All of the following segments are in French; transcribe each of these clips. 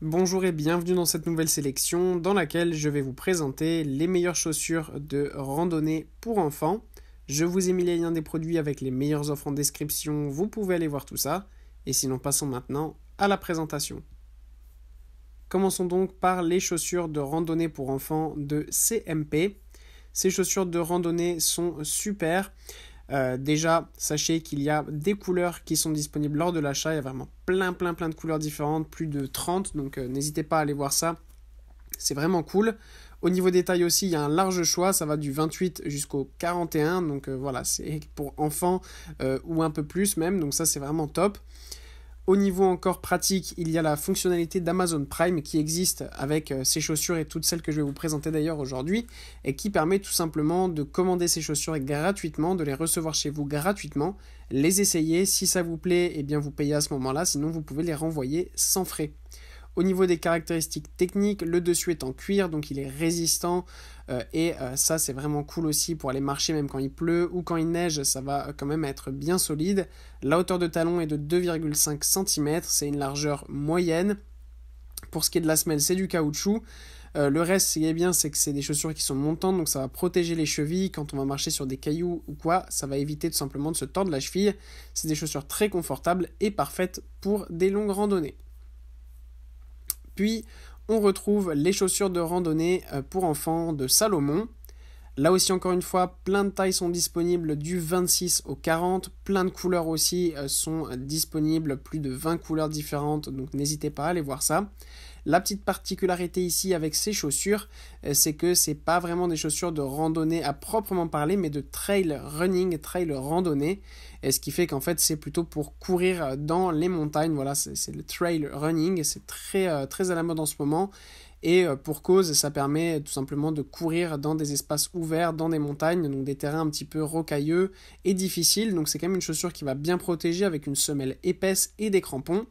Bonjour et bienvenue dans cette nouvelle sélection dans laquelle je vais vous présenter les meilleures chaussures de randonnée pour enfants. Je vous ai mis les liens des produits avec les meilleures offres en description, vous pouvez aller voir tout ça. Et sinon passons maintenant à la présentation. Commençons donc par les chaussures de randonnée pour enfants de CMP. Ces chaussures de randonnée sont super. Déjà, sachez qu'il y a des couleurs qui sont disponibles lors de l'achat. Il y a vraiment plein de couleurs différentes, plus de 30. Donc n'hésitez pas à aller voir ça. C'est vraiment cool. Au niveau des tailles aussi, il y a un large choix. Ça va du 28 jusqu'au 41. Donc voilà, c'est pour enfants ou un peu plus même. Donc ça, c'est vraiment top. Au niveau encore pratique, il y a la fonctionnalité d'Amazon Prime qui existe avec ces chaussures et toutes celles que je vais vous présenter d'ailleurs aujourd'hui et qui permet tout simplement de commander ces chaussures gratuitement, de les recevoir chez vous gratuitement, les essayer, si ça vous plaît, eh bien vous payez à ce moment-là, sinon vous pouvez les renvoyer sans frais. Au niveau des caractéristiques techniques, le dessus est en cuir, donc il est résistant et ça c'est vraiment cool aussi pour aller marcher même quand il pleut ou quand il neige, ça va quand même être bien solide. La hauteur de talon est de 2,5 cm, c'est une largeur moyenne. Pour ce qui est de la semelle, c'est du caoutchouc. Le reste, ce qui est bien, c'est que c'est des chaussures qui sont montantes, donc ça va protéger les chevilles. Quand on va marcher sur des cailloux ou quoi, ça va éviter tout simplement de se tordre la cheville. C'est des chaussures très confortables et parfaites pour des longues randonnées. Puis, on retrouve les chaussures de randonnée pour enfants de Salomon. Là aussi, encore une fois, plein de tailles sont disponibles du 26 au 40. Plein de couleurs aussi sont disponibles, plus de 20 couleurs différentes, donc n'hésitez pas à aller voir ça. La petite particularité ici avec ces chaussures, c'est que c'est pas vraiment des chaussures de randonnée à proprement parler, mais de trail running, trail randonnée. Et ce qui fait qu'en fait, c'est plutôt pour courir dans les montagnes. Voilà, c'est le trail running, c'est très à la mode en ce moment. Et pour cause, ça permet tout simplement de courir dans des espaces ouverts, dans des montagnes, donc des terrains un petit peu rocailleux et difficiles. Donc c'est quand même une chaussure qui va bien protéger avec une semelle épaisse et des crampons.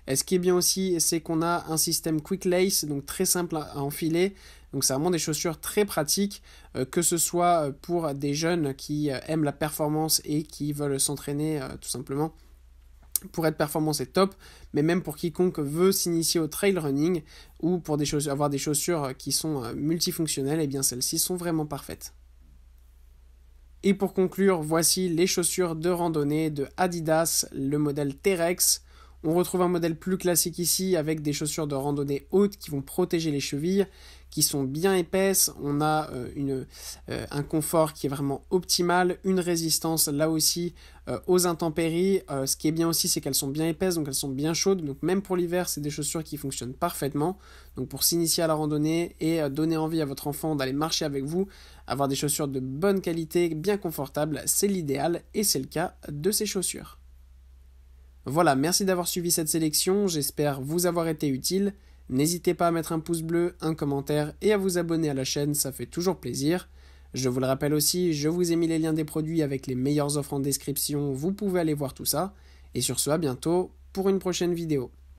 Et ce qui est bien aussi, c'est qu'on a un système quick lace, donc très simple à enfiler. Donc c'est vraiment des chaussures très pratiques, que ce soit pour des jeunes qui aiment la performance et qui veulent s'entraîner tout simplement. Pour être performant, c'est top, mais même pour quiconque veut s'initier au trail running ou pour avoir des chaussures qui sont multifonctionnelles, et bien celles-ci sont vraiment parfaites. Et pour conclure, voici les chaussures de randonnée de Adidas, le modèle T-Rex. On retrouve un modèle plus classique ici avec des chaussures de randonnée hautes qui vont protéger les chevilles, qui sont bien épaisses. On a un confort qui est vraiment optimal, une résistance là aussi aux intempéries. Ce qui est bien aussi, c'est qu'elles sont bien épaisses, donc elles sont bien chaudes. Donc même pour l'hiver, c'est des chaussures qui fonctionnent parfaitement. Donc pour s'initier à la randonnée et donner envie à votre enfant d'aller marcher avec vous, avoir des chaussures de bonne qualité, bien confortables, c'est l'idéal et c'est le cas de ces chaussures. Voilà, merci d'avoir suivi cette sélection, j'espère vous avoir été utile. N'hésitez pas à mettre un pouce bleu, un commentaire et à vous abonner à la chaîne, ça fait toujours plaisir. Je vous le rappelle aussi, je vous ai mis les liens des produits avec les meilleures offres en description, vous pouvez aller voir tout ça. Et sur ce, à bientôt pour une prochaine vidéo.